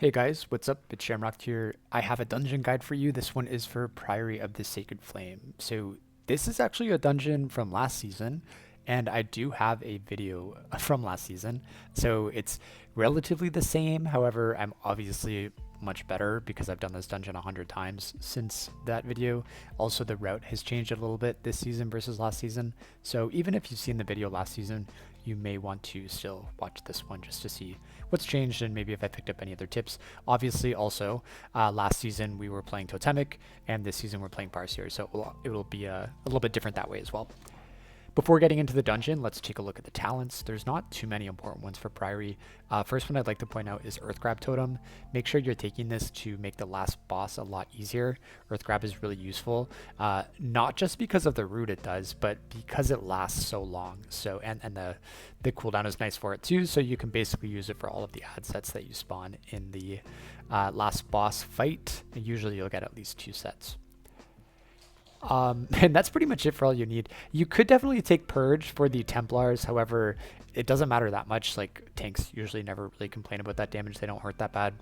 Hey guys, what's up? It's Shamrocked here. I have a dungeon guide for you. This one is for Priory of the Sacred Flame. So this is actually a dungeon from last season, and I do have a video from last season. So it's relatively the same. However, I'm obviously much better because I've done this dungeon 100 times since that video. Also, the route has changed a little bit this season versus last season. So even if you've seen the video last season, you may want to still watch this one just to see what's changed and maybe if I picked up any other tips. Obviously, also, last season we were playing Totemic, and this season we're playing Parseer, so it will be a little bit different that way as well. Before getting into the dungeon, let's take a look at the talents. There's not too many important ones for Priory. First one I'd like to point out is Earth Grab Totem. Make sure you're taking this to make the last boss a lot easier. Earth Grab is really useful, not just because of the root it does, but because it lasts so long. So and the cooldown is nice for it too, so you can basically use it for all of the ad sets that you spawn in the last boss fight. And usually you'll get at least 2 sets. And that's pretty much it for all you need. You could definitely take Purge for the Templars, however, it doesn't matter that much. Like, tanks usually never really complain about that damage, they don't hurt that bad.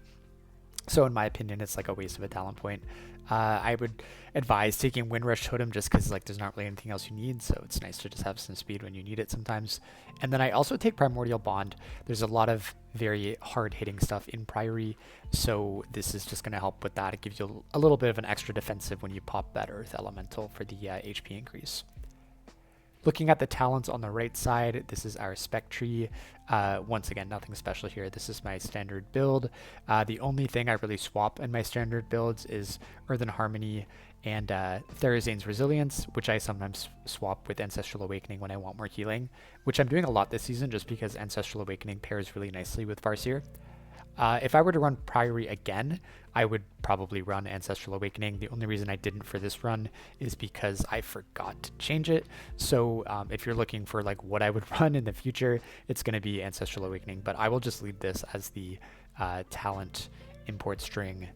So in my opinion, it's like a waste of a talent point. I would advise taking Windrush Totem just because like there's not really anything else you need, so it's nice to just have some speed when you need it sometimes. And then I also take Primordial Bond. There's a lot of very hard-hitting stuff in Priory, so this is just going to help with that. It gives you a little bit of an extra defensive when you pop that Earth Elemental for the HP increase. Looking at the talents on the right side, this is our spec tree. Once again, nothing special here. This is my standard build. The only thing I really swap in my standard builds is Earthen Harmony and Therazane's Resilience, which I sometimes swap with Ancestral Awakening when I want more healing, which I'm doing a lot this season just because Ancestral Awakening pairs really nicely with Farseer. If I were to run Priory again, I would probably run Ancestral Awakening. The only reason I didn't for this run is because I forgot to change it. So if you're looking for like what I would run in the future, it's going to be Ancestral Awakening. But I will just leave this as the talent import string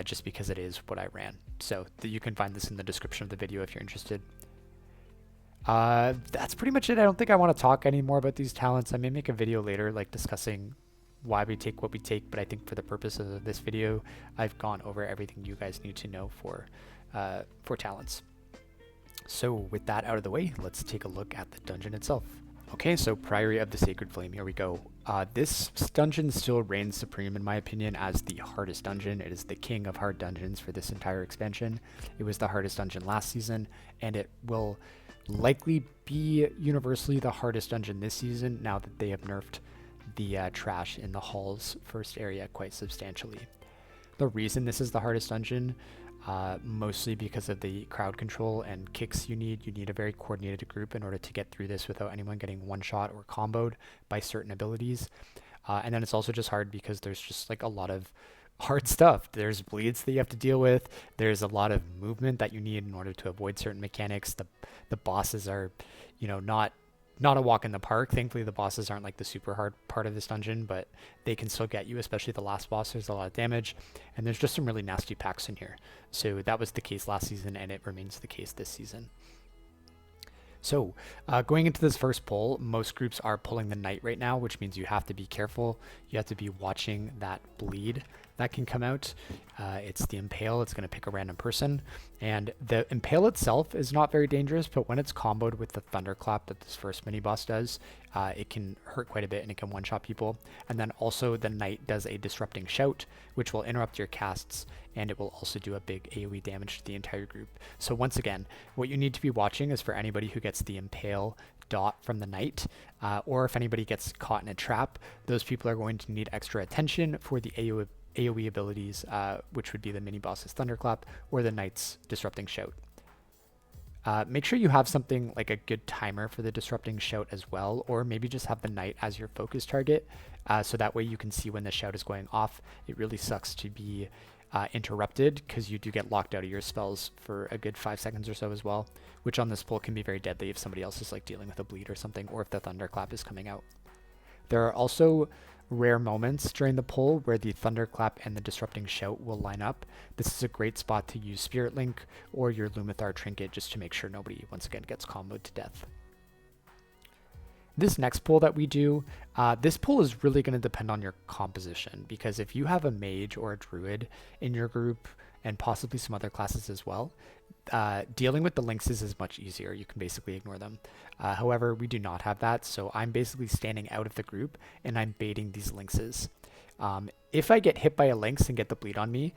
just because it is what I ran. So you can find this in the description of the video if you're interested. That's pretty much it. I don't think I want to talk anymore about these talents. I may make a video later like discussing why we take what we take, but I think for the purposes of this video, I've gone over everything you guys need to know for talents. So with that out of the way, let's take a look at the dungeon itself. Okay, so Priory of the Sacred Flame, here we go. This dungeon still reigns supreme in my opinion as the hardest dungeon. It is the king of hard dungeons for this entire expansion. It was the hardest dungeon last season, and it will likely be universally the hardest dungeon this season now that they have nerfed the trash in the hall's first area quite substantially. The reason this is the hardest dungeon, mostly because of the crowd control and kicks you need a very coordinated group in order to get through this without anyone getting one-shot or comboed by certain abilities. And then it's also just hard because there's just like a lot of hard stuff. There's bleeds that you have to deal with. There's a lot of movement that you need in order to avoid certain mechanics. The bosses are, not a walk in the park. Thankfully, the bosses aren't like the super hard part of this dungeon, but they can still get you, especially the last boss. There's a lot of damage, and there's just some really nasty packs in here. So that was the case last season, and it remains the case this season. So going into this first pull, most groups are pulling the Knight right now, which means you have to be careful. You have to be watching that bleed that can come out. It's the Impale. It's going to pick a random person. And the Impale itself is not very dangerous, but when it's comboed with the Thunderclap that this first mini-boss does, it can hurt quite a bit and it can one-shot people. And then also the Knight does a Disrupting Shout, which will interrupt your casts, and it will also do a big AoE damage to the entire group. So once again, what you need to be watching is for anybody who gets the Impale dot from the Knight, or if anybody gets caught in a trap, those people are going to need extra attention for the AoE abilities, which would be the mini-boss's Thunderclap or the Knight's Disrupting Shout. Make sure you have something like a good timer for the Disrupting Shout as well, or maybe just have the Knight as your focus target, so that way you can see when the shout is going off. It really sucks to be interrupted because you do get locked out of your spells for a good 5 seconds or so as well, which on this pull can be very deadly if somebody else is like dealing with a bleed or something, or if the Thunderclap is coming out. There are also rare moments during the pull where the Thunderclap and the Disrupting Shout will line up. This is a great spot to use Spirit Link or your Lumathar Trinket just to make sure nobody once again gets comboed to death. This next pull that we do, this pull is really going to depend on your composition, because if you have a mage or a druid in your group and possibly some other classes as well, dealing with the lynxes is much easier. You can basically ignore them. However, we do not have that, so I'm basically standing out of the group and I'm baiting these lynxes. If I get hit by a lynx and get the bleed on me,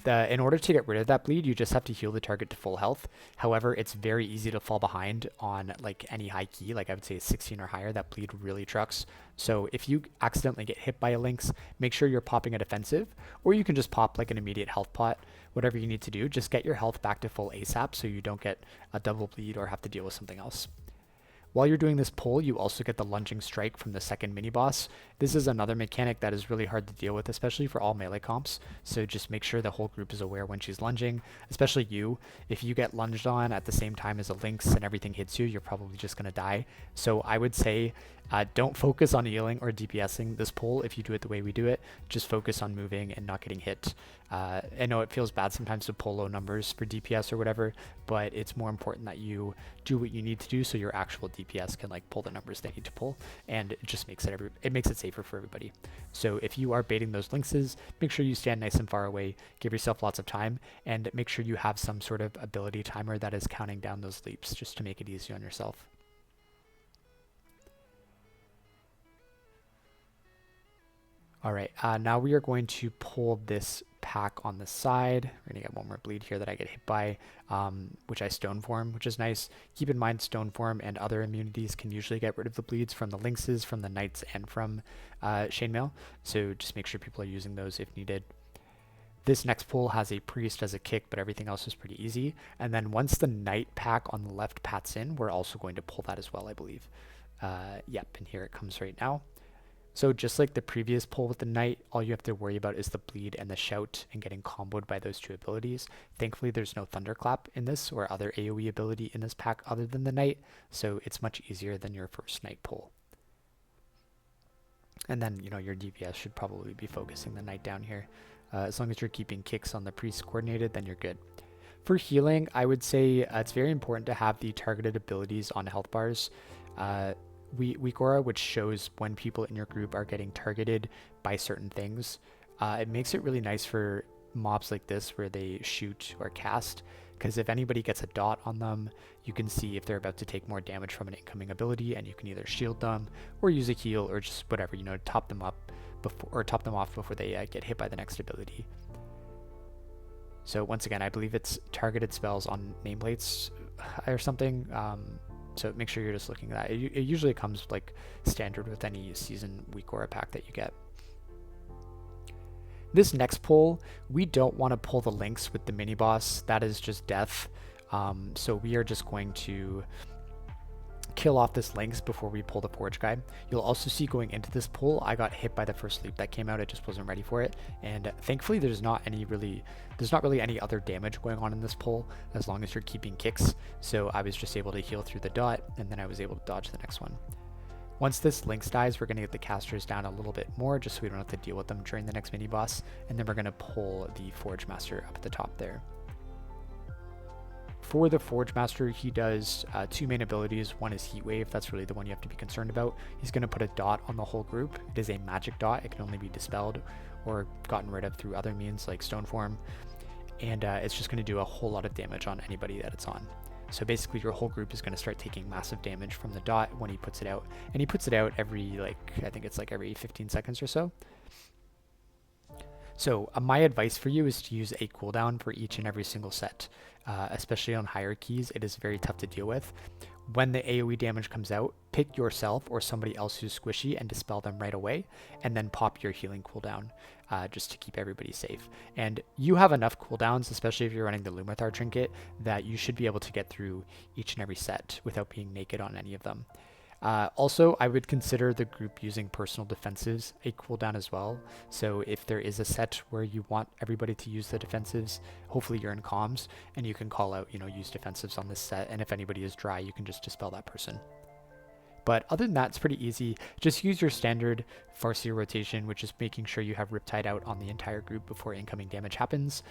in order to get rid of that bleed, you just have to heal the target to full health. However, it's very easy to fall behind on like any high key, like I would say 16 or higher. That bleed really trucks. So if you accidentally get hit by a lynx, make sure you're popping a defensive, or you can just pop like an immediate health pot. Whatever you need to do, just get your health back to full ASAP so you don't get a double bleed or have to deal with something else. While you're doing this pull, you also get the lunging strike from the second mini boss. This is another mechanic that is really hard to deal with, especially for all melee comps. So just make sure the whole group is aware when she's lunging, especially you. If you get lunged on at the same time as a lynx and everything hits you, you're probably just going to die. So I would say don't focus on healing or DPSing this pull if you do it the way we do it. Just focus on moving and not getting hit. I know it feels bad sometimes to pull low numbers for DPS or whatever, but it's more important that you do what you need to do so your actual DPS can like pull the numbers they need to pull, and it just makes it safer for everybody. So if you are baiting those lynxes, make sure you stand nice and far away, give yourself lots of time, and make sure you have some sort of ability timer that is counting down those leaps just to make it easy on yourself. All right, now we are going to pull this pack on the side. We're gonna get one more bleed here that I get hit by, which I stone form, which is nice. Keep in mind stone form and other immunities can usually get rid of the bleeds from the lynxes, from the knights, and from chainmail. So just make sure people are using those if needed. This next pull has a priest as a kick, but everything else is pretty easy. And then once the knight pack on the left pats in, we're also going to pull that as well, I believe. Yep, and here it comes right now. So just like the previous pull with the knight, all you have to worry about is the bleed and the shout and getting comboed by those two abilities. Thankfully, there's no thunderclap in this or other AoE ability in this pack other than the knight, so it's much easier than your first knight pull. And then, you know, your DPS should probably be focusing the knight down here. As long as you're keeping kicks on the priest coordinated, then you're good. For healing, I would say it's very important to have the targeted abilities on health bars. Weak Aura, which shows when people in your group are getting targeted by certain things. It makes it really nice for mobs like this where they shoot or cast, because if anybody gets a dot on them, you can see if they're about to take more damage from an incoming ability, and you can either shield them or use a heal or just whatever, you know, top them up before, or top them off before they get hit by the next ability. So once again, I believe it's targeted spells on nameplates or something. So make sure you're just looking at that. It usually comes like standard with any season weak aura pack that you get. This next pull, we don't want to pull the lynx with the mini boss. That is just death. So we are just going to kill off this lynx before we pull the forge guy. You'll also see going into this pull, I got hit by the first leap that came out. I just wasn't ready for it, and thankfully there's not really any other damage going on in this pull as long as you're keeping kicks. So I was just able to heal through the dot, and then I was able to dodge the next one. Once this lynx dies, we're going to get the casters down a little bit more just so we don't have to deal with them during the next mini boss, and then we're going to pull the forge master up at the top there. For the Forge Master, he does two main abilities. One is Heat Wave. That's really the one you have to be concerned about. He's going to put a dot on the whole group. It is a magic dot. It can only be dispelled or gotten rid of through other means like Stone Form. And it's just going to do a whole lot of damage on anybody that it's on. So basically your whole group is going to start taking massive damage from the dot when he puts it out. And he puts it out every, I think it's like every 15 seconds or so. So my advice for you is to use a cooldown for each and every single set, especially on higher keys. It is very tough to deal with. When the AoE damage comes out, pick yourself or somebody else who's squishy and dispel them right away, and then pop your healing cooldown just to keep everybody safe. And you have enough cooldowns, especially if you're running the Lumathar trinket, that you should be able to get through each and every set without being naked on any of them. Also, I would consider the group using personal defensives a cooldown as well. So if there is a set where you want everybody to use the defensives, hopefully you're in comms and you can call out, use defensives on this set. And if anybody is dry, you can just dispel that person. But other than that, it's pretty easy. Just use your standard Farseer rotation, which is making sure you have Riptide out on the entire group before incoming damage happens,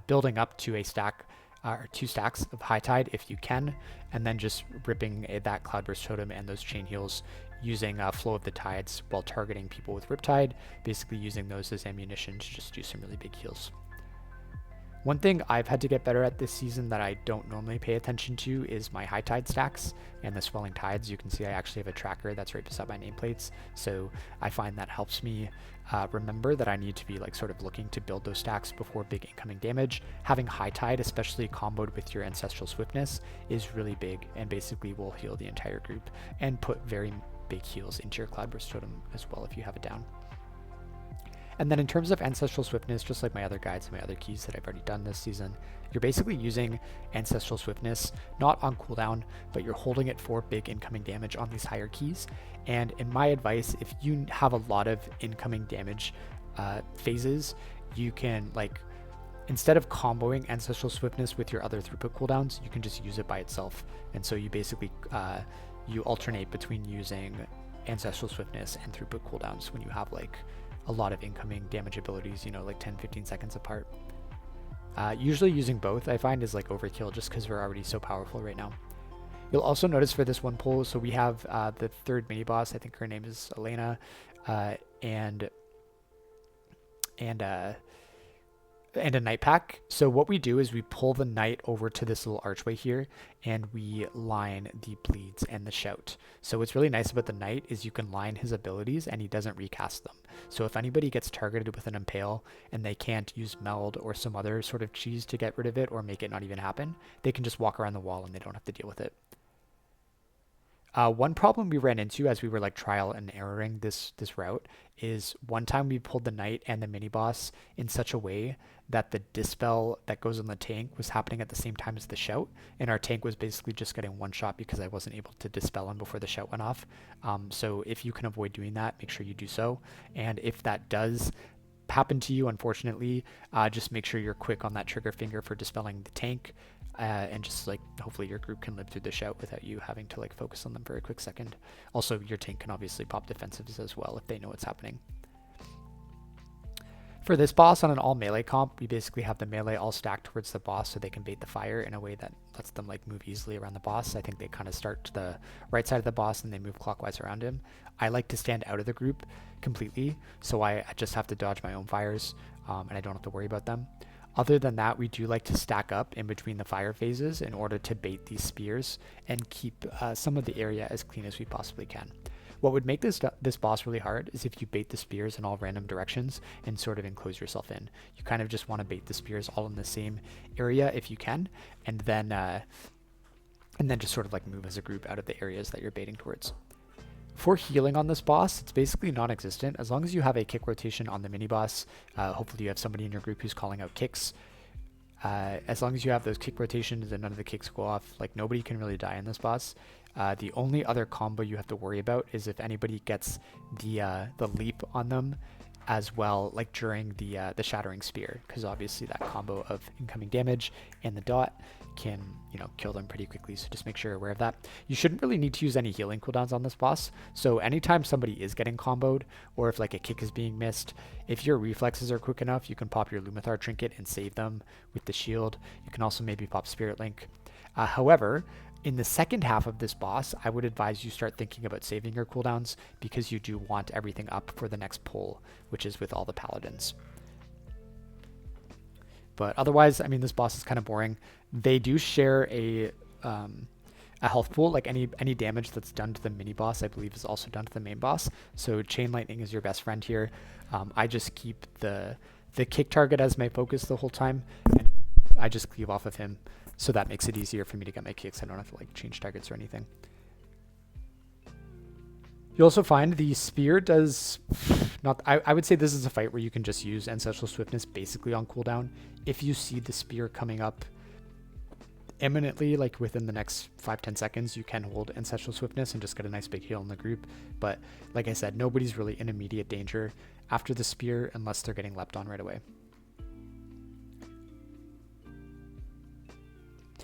building up to a stack or 2 stacks of High Tide if you can, and then just ripping that Cloudburst Totem and those chain heals using Flow of the Tides while targeting people with Riptide, basically using those as ammunition to just do some really big heals. One thing I've had to get better at this season that I don't normally pay attention to is my high tide stacks and the swelling tides. You can see I actually have a tracker that's right beside my nameplates, so I find that helps me remember that I need to be like sort of looking to build those stacks before big incoming damage. Having high tide, especially comboed with your ancestral swiftness, is really big and basically will heal the entire group and put very big heals into your Cloudburst Totem as well if you have it down. And then in terms of Ancestral Swiftness, just like my other guides and my other keys that I've already done this season, you're basically using Ancestral Swiftness not on cooldown, but you're holding it for big incoming damage on these higher keys. And in my advice, if you have a lot of incoming damage phases, you can, like, instead of comboing Ancestral Swiftness with your other throughput cooldowns, you can just use it by itself. And so you basically, you alternate between using Ancestral Swiftness and throughput cooldowns when you have, like, a lot of incoming damage abilities, you know, like 10-15 seconds apart. Usually using both I find is like overkill just because we're already so powerful right now. You'll also notice for this one pull, so we have the third mini boss, I think her name is Elena, and a night pack. So what we do is we pull the knight over to this little archway here and we line the bleeds and the shout. So what's really nice about the knight is you can line his abilities and he doesn't recast them. So if anybody gets targeted with an impale and they can't use meld or some other sort of cheese to get rid of it or make it not even happen, they can just walk around the wall and they don't have to deal with it. One problem we ran into as we were like trial and erroring this route is one time we pulled the knight and the mini boss in such a way that the dispel that goes on the tank was happening at the same time as the shout, and our tank was basically just getting one shot because I wasn't able to dispel him before the shout went off. So if you can avoid doing that, make sure you do so. And if that does happen to you, unfortunately, just make sure you're quick on that trigger finger for dispelling the tank. And just like hopefully your group can live through the shout without you having to like focus on them for a quick second. Also, your tank can obviously pop defensives as well if they know what's happening. For this boss on an all melee comp, we basically have the melee all stacked towards the boss so they can bait the fire in a way that lets them like move easily around the boss. I think they kind of start to the right side of the boss and they move clockwise around him. I like to stand out of the group completely, so I just have to dodge my own fires and I don't have to worry about them. Other than that, we do like to stack up in between the fire phases in order to bait these spears and keep some of the area as clean as we possibly can. What would make this boss really hard is if you bait the spears in all random directions and sort of enclose yourself in. You kind of just want to bait the spears all in the same area if you can, and then just sort of like move as a group out of the areas that you're baiting towards. For healing on this boss, it's basically non-existent. As long as you have a kick rotation on the mini-boss, hopefully you have somebody in your group who's calling out kicks. As long as you have those kick rotations and none of the kicks go off, like nobody can really die in this boss. The only other combo you have to worry about is if anybody gets the leap on them as well, like during the Shattering Spear, because obviously that combo of incoming damage and the dot can, you know, kill them pretty quickly, so just make sure you're aware of that. You shouldn't really need to use any healing cooldowns on this boss, so anytime somebody is getting comboed, or if like a kick is being missed, if your reflexes are quick enough, you can pop your Lumathar trinket and save them with the shield. You can also maybe pop Spirit Link. However, in the second half of this boss, I would advise you start thinking about saving your cooldowns because you do want everything up for the next pull, which is with all the Paladins. But otherwise, I mean, this boss is kind of boring. They do share a health pool, like any damage that's done to the mini boss, I believe, is also done to the main boss. So Chain Lightning is your best friend here. I just keep the kick target as my focus the whole time, and I just cleave off of him. So that makes it easier for me to get my kicks. I don't have to like change targets or anything. You also find the spear does not, I would say this is a fight where you can just use Ancestral Swiftness basically on cooldown. If you see the spear coming up imminently, like within the next 5-10 seconds, you can hold Ancestral Swiftness and just get a nice big heal in the group. But like I said, nobody's really in immediate danger after the spear unless they're getting leapt on right away.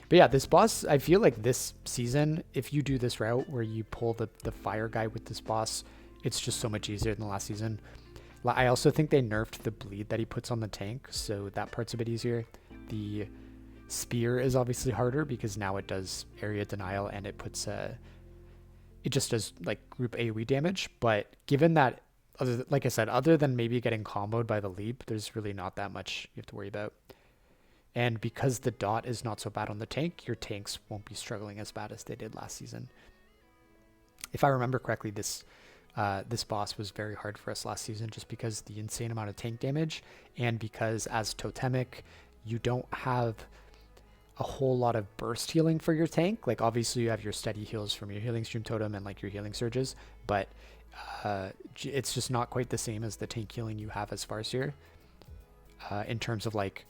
But yeah, this boss, I feel like this season, if you do this route where you pull the fire guy with this boss, it's just so much easier than the last season. I also think they nerfed the bleed that he puts on the tank, so that part's a bit easier. The spear is obviously harder because now it does area denial and it puts it just does like group AoE damage. But given that, like I said, other than maybe getting comboed by the leap, there's really not that much you have to worry about. And because the dot is not so bad on the tank, your tanks won't be struggling as bad as they did last season. If I remember correctly, this boss was very hard for us last season just because the insane amount of tank damage, and because as totemic, you don't have a whole lot of burst healing for your tank. Like obviously you have your steady heals from your healing stream totem and like your healing surges, but it's just not quite the same as the tank healing you have as Farseer in terms of like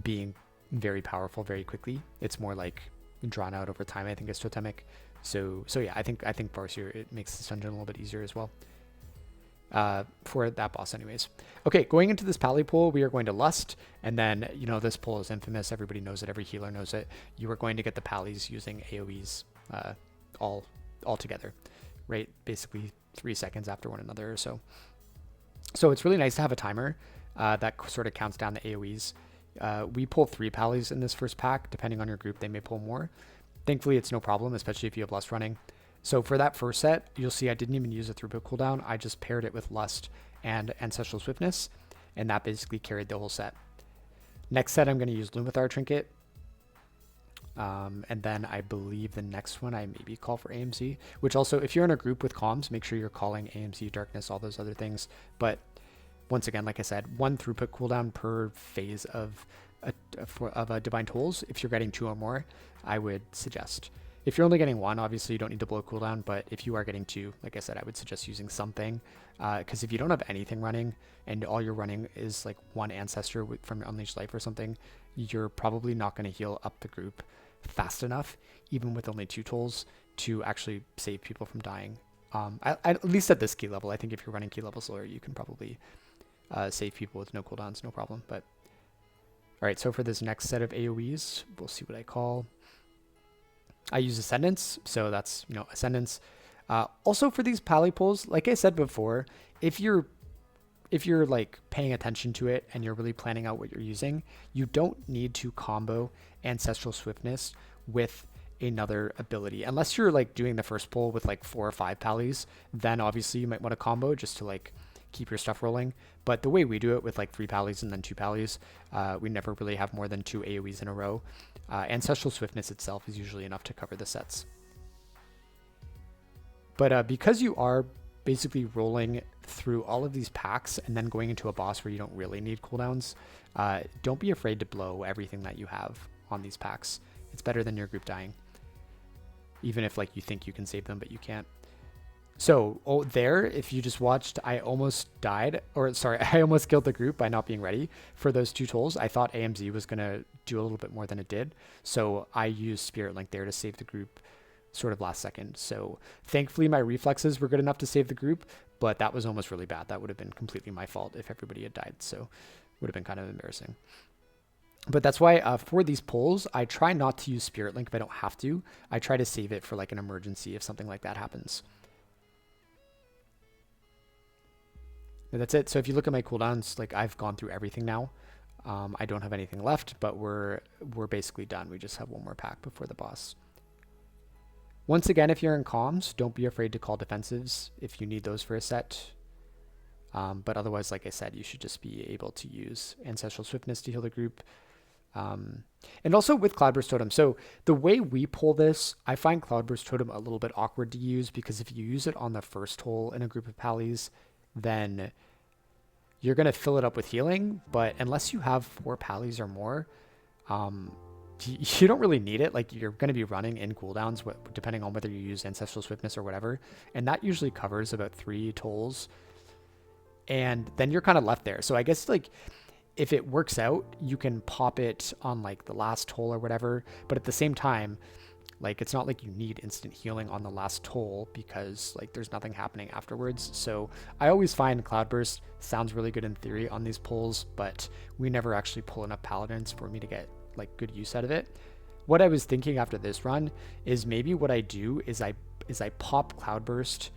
being very powerful very quickly. It's more like drawn out over time, I think, as totemic. So yeah, I think Farseer, it makes this dungeon a little bit easier as well. For that boss anyways. Okay, going into this Pally pool, we are going to Lust, and then, you know, this pool is infamous. Everybody knows it. Every healer knows it. You are going to get the Pallies using AoEs all together, right? Basically 3 seconds after one another or so. So it's really nice to have a timer that sort of counts down the AoEs. We pull 3 Pallies in this first pack. Depending on your group, they may pull more. Thankfully, it's no problem, especially if you have Lust running. So for that first set, you'll see I didn't even use a throughput cooldown. I just paired it with Lust and Ancestral Swiftness, and that basically carried the whole set. Next set, I'm going to use Lumathar Trinket. And then I believe the next one, I maybe call for AMZ, which also, if you're in a group with comms, make sure you're calling AMZ, Darkness, all those other things. But once again, like I said, 1 throughput cooldown per phase of Divine Tools. If you're getting 2 or more, I would suggest. If you're only getting 1, obviously you don't need to blow cooldown, but if you are getting 2, like I said, I would suggest using something, because if you don't have anything running and all you're running is like 1 Ancestor from your Unleashed Life or something, you're probably not going to heal up the group fast enough, even with only 2 tools, to actually save people from dying. At least at this key level. I think if you're running key level slower, you can probably save people with no cooldowns, no problem. But all right, so for this next set of AoEs, we'll see what I call. I use Ascendance, so that's, you know, Ascendance. Also for these Pally pulls, like I said before, if you're like paying attention to it and you're really planning out what you're using, you don't need to combo Ancestral Swiftness with another ability. Unless you're like doing the first pull with like 4 or 5 Pallies, then obviously you might want to combo just to like keep your stuff rolling. But the way we do it with like 3 Pallies and then 2 Pallies, we never really have more than 2 AoEs in a row. Ancestral Swiftness itself is usually enough to cover the sets. But because you are basically rolling through all of these packs and then going into a boss where you don't really need cooldowns, don't be afraid to blow everything that you have on these packs. It's better than your group dying, even if like you think you can save them but you can't. So there, if you just watched, I almost died, or sorry, I almost killed the group by not being ready for those 2 tools. I thought AMZ was going to do a little bit more than it did, so I used Spirit Link there to save the group sort of last second. So thankfully my reflexes were good enough to save the group, but that was almost really bad. That would have been completely my fault if everybody had died, so it would have been kind of embarrassing. But that's why for these pulls, I try not to use Spirit Link if I don't have to. I try to save it for like an emergency if something like that happens. But that's it. So if you look at my cooldowns, like I've gone through everything now. I don't have anything left, but we're basically done. We just have 1 more pack before the boss. Once again, if you're in comms, don't be afraid to call defensives if you need those for a set. But otherwise, like I said, you should just be able to use Ancestral Swiftness to heal the group. And also with Cloudburst Totem. So the way we pull this, I find Cloudburst Totem a little bit awkward to use, because if you use it on the first hole in a group of Pallies, then you're going to fill it up with healing. But unless you have 4 Pallies or more, you don't really need it. Like, you're going to be running in cooldowns, depending on whether you use Ancestral Swiftness or whatever. And that usually covers about 3 tolls. And then you're kind of left there. So I guess, like, if it works out, you can pop it on, like, the last toll or whatever. But at the same time, like, it's not like you need instant healing on the last toll, because, like, there's nothing happening afterwards. So I always find Cloudburst sounds really good in theory on these pulls, but we never actually pull enough Paladins for me to get, like, good use out of it. What I was thinking after this run is maybe what I do is I pop Cloudburst,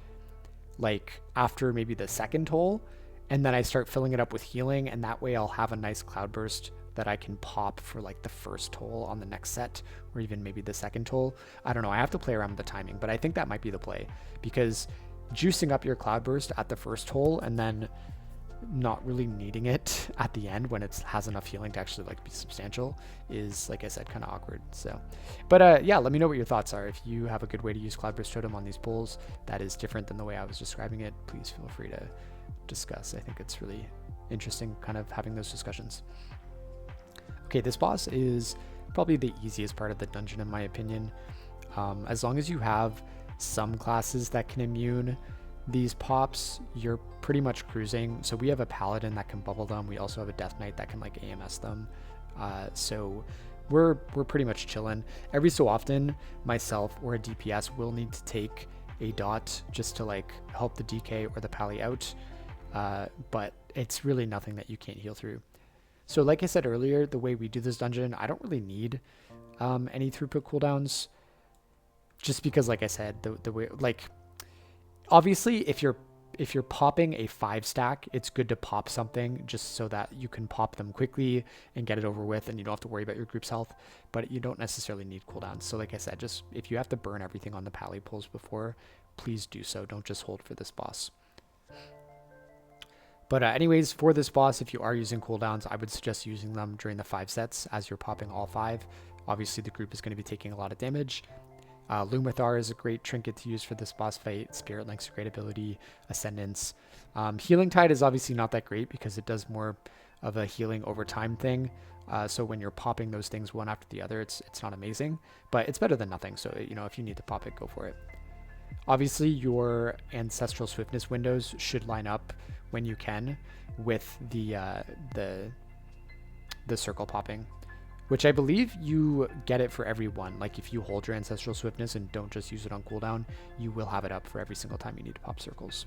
like, after maybe the second toll, and then I start filling it up with healing, and that way I'll have a nice Cloudburst that I can pop for like the first toll on the next set, or even maybe the second toll. I don't know, I have to play around with the timing, but I think that might be the play, because juicing up your Cloudburst at the first toll and then not really needing it at the end when it has enough healing to actually like be substantial is, like I said, kind of awkward. So, but yeah, let me know what your thoughts are. If you have a good way to use Cloudburst Totem on these pulls that is different than the way I was describing it, please feel free to discuss. I think it's really interesting kind of having those discussions. Okay, this boss is probably the easiest part of the dungeon in my opinion. As long as you have some classes that can immune these pops, you're pretty much cruising. So we have a Paladin that can bubble them. We also have a Death Knight that can like AMS them. So we're pretty much chilling. Every so often, myself or a DPS will need to take a dot just to like help the DK or the Pally out. But it's really nothing that you can't heal through. So like I said earlier, the way we do this dungeon, I don't really need any throughput cooldowns, just because, like I said, the way, like, obviously if you're popping a 5-stack, it's good to pop something just so that you can pop them quickly and get it over with, and you don't have to worry about your group's health, but you don't necessarily need cooldowns. So like I said, just if you have to burn everything on the Pally pulls before, please do so. Don't just hold for this boss. But anyways, for this boss, if you are using cooldowns, I would suggest using them during the 5 sets as you're popping all 5. Obviously, the group is going to be taking a lot of damage. Lumithar is a great trinket to use for this boss fight. Spirit Link's a great ability. Ascendance. Healing Tide is obviously not that great because it does more of a healing over time thing. So when you're popping those things one after the other, it's not amazing, but it's better than nothing. So, you know, if you need to pop it, go for it. Obviously, your Ancestral Swiftness windows should line up when you can with the circle popping, which I believe you get it for every one. Like if you hold your Ancestral Swiftness and don't just use it on cooldown, you will have it up for every single time you need to pop circles.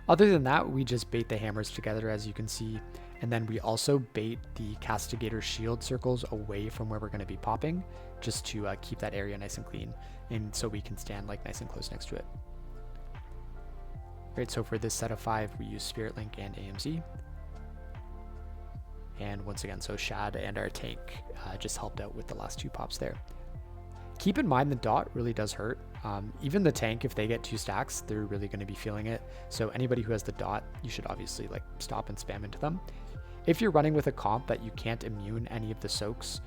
Other than that, we just bait the hammers together, as you can see, and then we also bait the Castigator shield circles away from where we're going to be popping, just to keep that area nice and clean, and so we can stand like nice and close next to it. Right, so for this set of 5, we use Spirit Link and AMZ. And once again, so Shad and our tank just helped out with the last 2 pops there. Keep in mind the dot really does hurt. Even the tank, if they get 2 stacks, they're really going to be feeling it. So anybody who has the dot, you should obviously like stop and spam into them. If you're running with a comp that you can't immune any of the soaks,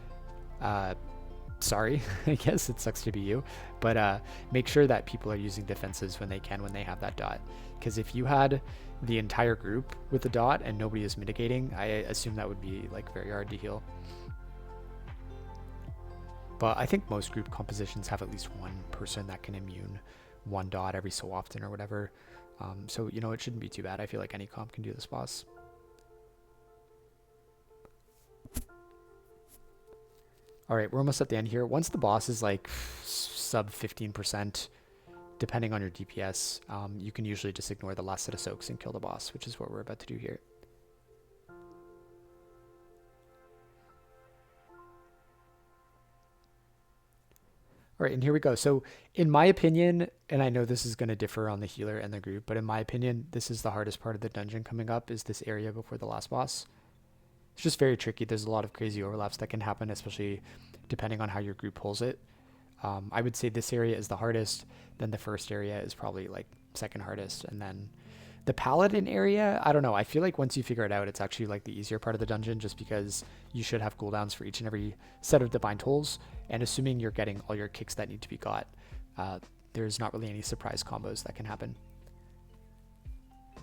sorry, I guess it sucks to be you, but make sure that people are using defenses when they can, when they have that dot. Because if you had the entire group with the dot and nobody is mitigating, I assume that would be like very hard to heal. But I think most group compositions have at least one person that can immune 1 dot every so often or whatever. So, you know, it shouldn't be too bad. I feel like any comp can do this boss. All right, we're almost at the end here. Once the boss is like sub 15%, depending on your DPS, you can usually just ignore the last set of soaks and kill the boss, which is what we're about to do here. All right, and here we go. So in my opinion, and I know this is going to differ on the healer and the group, but in my opinion, this is the hardest part of the dungeon coming up, is this area before the last boss. It's just very tricky. There's a lot of crazy overlaps that can happen, especially depending on how your group pulls it. I would say this area is the hardest, then the first area is probably like second hardest, and then the Paladin area, I don't know. I feel like once you figure it out, it's actually like the easier part of the dungeon, just because you should have cooldowns for each and every set of Divine Tolls, and assuming you're getting all your kicks that need to be got, there's not really any surprise combos that can happen.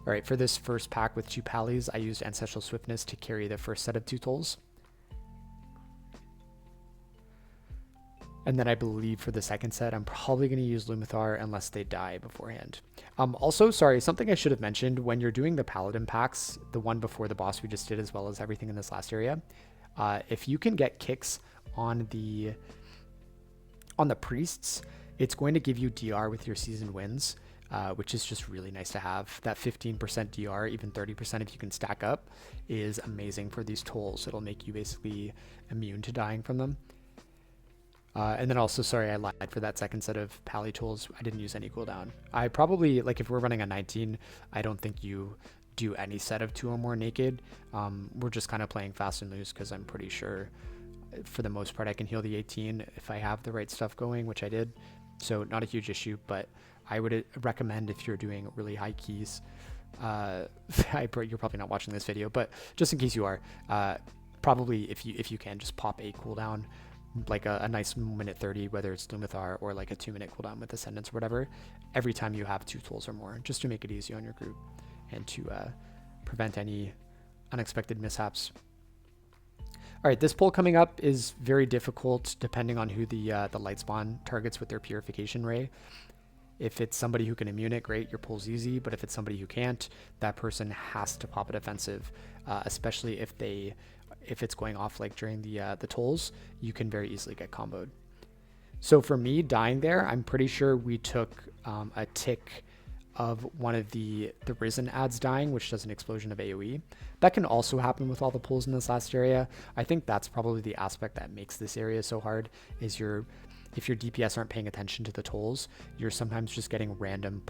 All right, for this first pack with 2 Pallies, I used Ancestral Swiftness to carry the first set of 2 Tolls. And then I believe for the second set, I'm probably going to use Lumithar unless they die beforehand. Also, sorry, something I should have mentioned, when you're doing the Paladin packs, the one before the boss we just did, as well as everything in this last area, if you can get kicks on the priests, it's going to give you DR with your seasoned wins, which is just really nice to have. That 15% DR, even 30% if you can stack up, is amazing for these tolls. It'll make you basically immune to dying from them. And then also, sorry, I lied, for that second set of Pally tools, I didn't use any cooldown. I probably, like if we're running a 19, I don't think you do any set of 2 or more naked. We're just kind of playing fast and loose because I'm pretty sure for the most part I can heal the 18 if I have the right stuff going, which I did. So not a huge issue, but I would recommend if you're doing really high keys, you're probably not watching this video, but just in case you are, probably if you can just pop a cooldown, like a nice minute 30, whether it's Lumithar or like a 2-minute cooldown with Ascendance or whatever, every time you have 2 tools or more, just to make it easy on your group and to prevent any unexpected mishaps. All right, this pull coming up is very difficult depending on who the light spawn targets with their Purification Ray. If it's somebody who can immune it, great, your pull's easy. But if it's somebody who can't, that person has to pop a defensive, especially if it's going off like during the tolls, you can very easily get comboed. So for me dying there, I'm pretty sure we took a tick of one of the Risen ads dying, which does an explosion of AoE. That can also happen with all the pulls in this last area. I think that's probably the aspect that makes this area so hard, is if your DPS aren't paying attention to the tolls, you're sometimes just getting random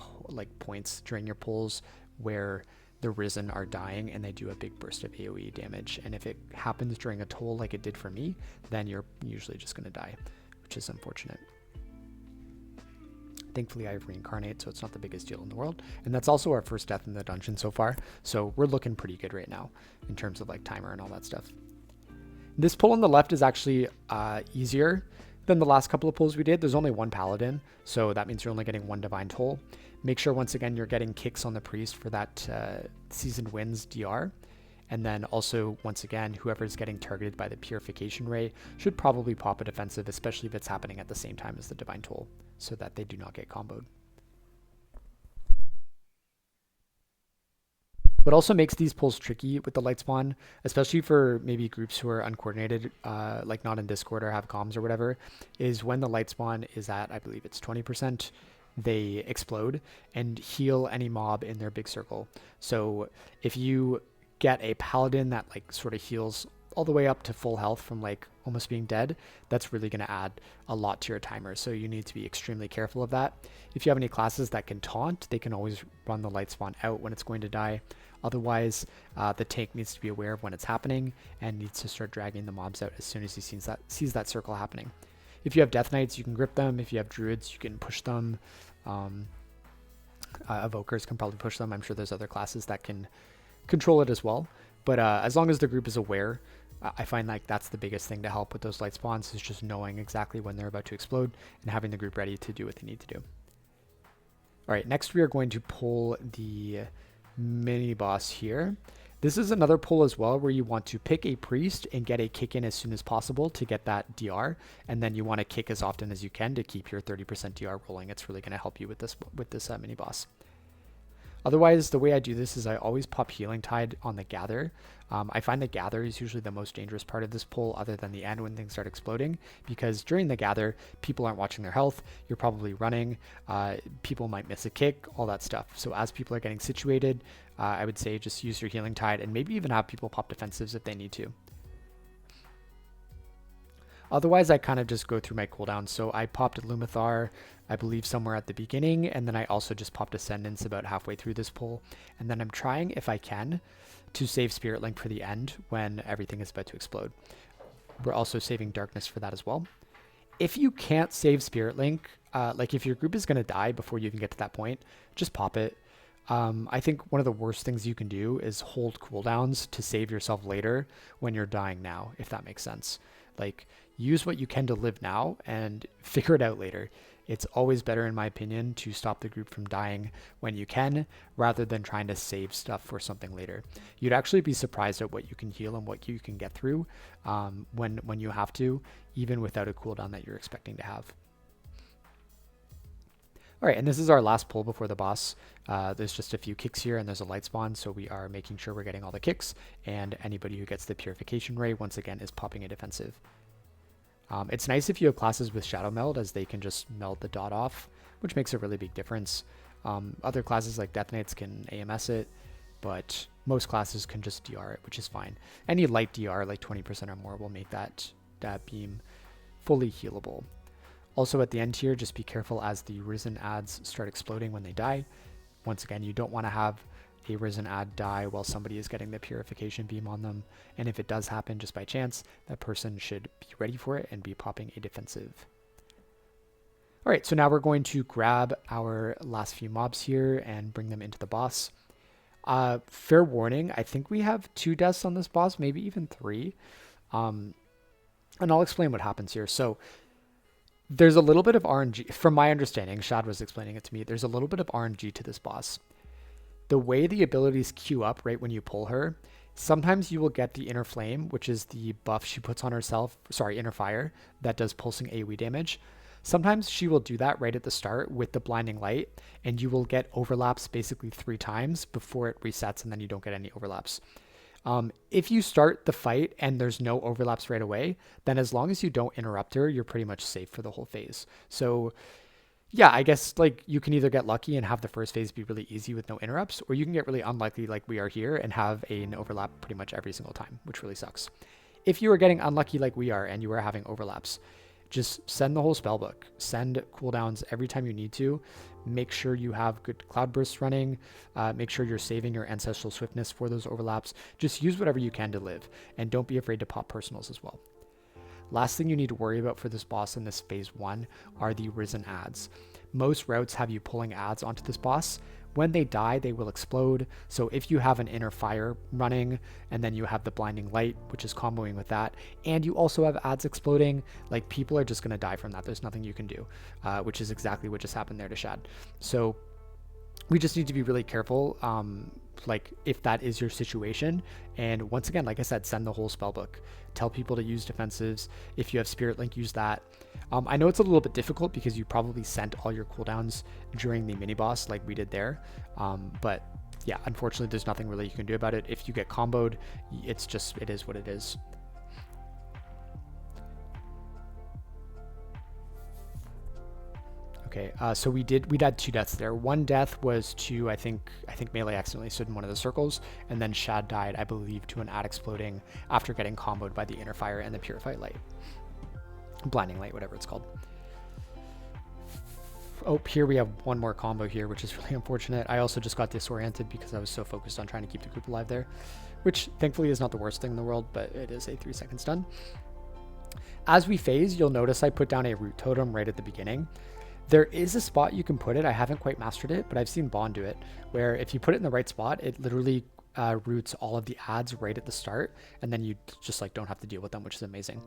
points during your pulls where the Risen are dying and they do a big burst of AoE damage. And if it happens during a toll like it did for me, then you're usually just going to die, which is unfortunate. Thankfully I have Reincarnate, so it's not the biggest deal in the world. And that's also our first death in the dungeon so far. So we're looking pretty good right now in terms of like timer and all that stuff. This pull on the left is actually easier than the last couple of pulls we did. There's only 1 Paladin, so that means you're only getting 1 Divine Toll. Make sure once again you're getting kicks on the Priest for that Seasoned Winds DR. And then also, once again, whoever's getting targeted by the Purification Ray should probably pop a defensive, especially if it's happening at the same time as the Divine Toll, so that they do not get comboed. What also makes these pulls tricky with the light spawn, especially for maybe groups who are uncoordinated, like not in Discord or have comms or whatever, is when the light spawn is at, I believe it's 20%, they explode and heal any mob in their big circle. So if you get a Paladin that like sort of heals all the way up to full health from like almost being dead, that's really going to add a lot to your timer. So you need to be extremely careful of that. If you have any classes that can taunt, they can always run the light spawn out when it's going to die. Otherwise, the tank needs to be aware of when it's happening and needs to start dragging the mobs out as soon as he sees that circle happening. If you have Death Knights, you can grip them. If you have Druids, you can push them. Evokers can probably push them. I'm sure there's other classes that can control it as well. But as long as the group is aware, I find like that's the biggest thing to help with those light spawns, is just knowing exactly when they're about to explode and having the group ready to do what they need to do. All right, next we are going to pull the mini boss here. This is another pull as well where you want to pick a priest and get a kick in as soon as possible to get that DR, and then you want to kick as often as you can to keep your 30% DR rolling. It's really going to help you with this mini boss. Otherwise, the way I do this is I always pop Healing Tide on the Gather. I find the Gather is usually the most dangerous part of this pull, other than the end when things start exploding, because during the Gather, people aren't watching their health, you're probably running, people might miss a kick, all that stuff. So as people are getting situated, I would say just use your Healing Tide and maybe even have people pop defensives if they need to. Otherwise, I kind of just go through my cooldowns. So I popped Lumithar, I believe somewhere at the beginning, and then I also just popped Ascendance about halfway through this pull. And then I'm trying, if I can, to save Spirit Link for the end when everything is about to explode. We're also saving Darkness for that as well. If you can't save Spirit Link, like if your group is going to die before you even get to that point, just pop it. I think one of the worst things you can do is hold cooldowns to save yourself later when you're dying now, if that makes sense. Like, use what you can to live now and figure it out later. It's always better, in my opinion, to stop the group from dying when you can, rather than trying to save stuff for something later. You'd actually be surprised at what you can heal and what you can get through when you have to, even without a cooldown that you're expecting to have. All right, and this is our last pull before the boss. There's just a few kicks here, and there's a light spawn, so we are making sure we're getting all the kicks, and anybody who gets the Purification Ray, once again, is popping a defensive. It's nice if you have classes with Shadow Meld, as they can just meld the dot off, which makes a really big difference. Other classes like Death Knights can AMS it, but most classes can just DR it, which is fine. Any light DR, like 20% or more, will make that beam fully healable. Also at the end here, just be careful as the Risen ads start exploding when they die. Once again, you don't want to have a Risen Ad die while somebody is getting the Purification Beam on them. And if it does happen just by chance, that person should be ready for it and be popping a defensive. All right, so now we're going to grab our last few mobs here and bring them into the boss. Fair warning, I think we have 2 deaths on this boss, maybe even 3. And I'll explain what happens here. So there's a little bit of RNG, from my understanding, Shad was explaining it to me, there's a little bit of RNG to this boss. The way the abilities queue up right when you pull her, sometimes you will get the Inner Flame, which is the buff she puts on herself, Inner Fire, that does pulsing AoE damage. Sometimes she will do that right at the start with the Blinding Light, and you will get overlaps basically 3 times before it resets, and then you don't get any overlaps. If you start the fight and there's no overlaps right away, then as long as you don't interrupt her, you're pretty much safe for the whole phase. So yeah, I guess like you can either get lucky and have the first phase be really easy with no interrupts, or you can get really unlucky like we are here and have an overlap pretty much every single time, which really sucks. If you are getting unlucky like we are and you are having overlaps, just send the whole spellbook. Send cooldowns every time you need to. Make sure you have good cloud bursts running. Make sure you're saving your ancestral swiftness for those overlaps. Just use whatever you can to live, and don't be afraid to pop personals as well. Last thing you need to worry about for this boss in this phase 1 are the Risen Ads. Most routes have you pulling ads onto this boss. When they die, they will explode. So if you have an Inner Fire running, and then you have the Blinding Light, which is comboing with that, and you also have ads exploding, like people are just going to die from that. There's nothing you can do, which is exactly what just happened there to Shad. So we just need to be really careful, like if that is your situation. And once again, like I said, send the whole spellbook. Tell people to use defensives. If you have Spirit Link, use that. I know it's a little bit difficult because you probably sent all your cooldowns during the mini boss like we did there. But yeah, unfortunately, there's nothing really you can do about it. If you get comboed, it is what it is. Okay, so we had 2 deaths there. One death was to, I think Melee accidentally stood in one of the circles, and then Shad died, I believe, to an ad exploding after getting comboed by the Inner Fire and the Purified Light. Blinding Light, whatever it's called. Oh, here we have one more combo here, which is really unfortunate. I also just got disoriented because I was so focused on trying to keep the group alive there, which thankfully is not the worst thing in the world, but it is a 3-second stun. As we phase, you'll notice I put down a root totem right at the beginning. There is a spot you can put it. I haven't quite mastered it, but I've seen Bond do it, where if you put it in the right spot, it literally roots all of the ads right at the start, and then you just like don't have to deal with them, which is amazing.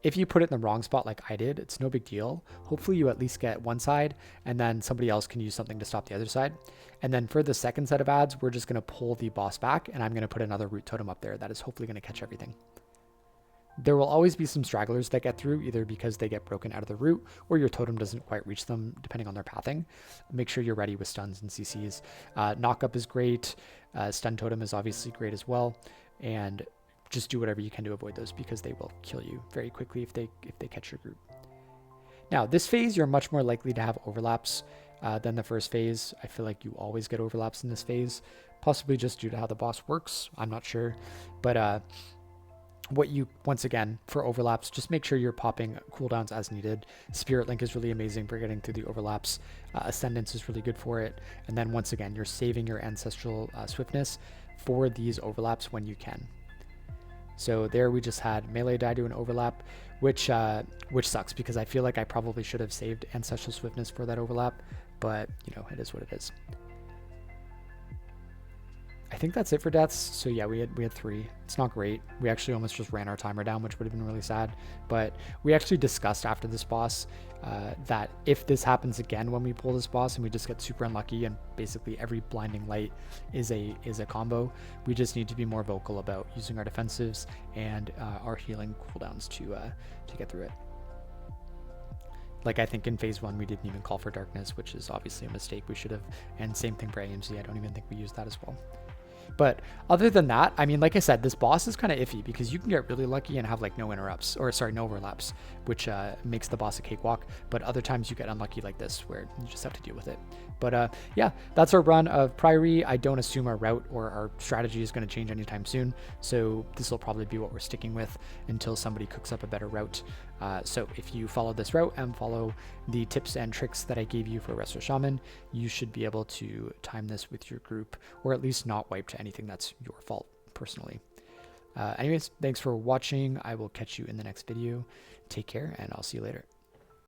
If you put it in the wrong spot like I did, it's no big deal. Hopefully you at least get one side, and then somebody else can use something to stop the other side. And then for the second set of ads, we're just going to pull the boss back, and I'm going to put another root totem up there that is hopefully going to catch everything. There will always be some stragglers that get through, either because they get broken out of the route or your totem doesn't quite reach them, depending on their pathing. Make sure you're ready with stuns and CCs. Knock up is great. Stun totem is obviously great as well. And just do whatever you can to avoid those, because they will kill you very quickly if they catch your group. Now, this phase, you're much more likely to have overlaps than the first phase. I feel like you always get overlaps in this phase, possibly just due to how the boss works. I'm not sure. But once again, for overlaps, just make sure you're popping cooldowns as needed. Spirit Link is really amazing for getting through the overlaps. Ascendance is really good for it. And then once again, you're saving your ancestral swiftness for these overlaps when you can. So there we just had Melee die to an overlap, which sucks because I feel like I probably should have saved ancestral swiftness for that overlap, but you know, it is what it is. I think that's it for deaths. So yeah, we had 3. It's not great. We actually almost just ran our timer down, which would have been really sad. But we actually discussed after this boss that if this happens again when we pull this boss and we just get super unlucky and basically every blinding light is a combo, we just need to be more vocal about using our defensives and our healing cooldowns to get through it. Like I think in phase 1 we didn't even call for darkness, which is obviously a mistake. We should have. And same thing for AMZ. I don't even think we used that as well. But other than that, I mean, like I said, this boss is kind of iffy because you can get really lucky and have like no interrupts, or sorry, no overlaps, which makes the boss a cakewalk. But other times you get unlucky like this where you just have to deal with it. But yeah, that's our run of Priory. I don't assume our route or our strategy is going to change anytime soon, so this will probably be what we're sticking with until somebody cooks up a better route. So if you follow this route and follow the tips and tricks that I gave you for Resto Shaman, you should be able to time this with your group, or at least not wipe to anything that's your fault personally. Anyways, thanks for watching. I will catch you in the next video. Take care, and I'll see you later.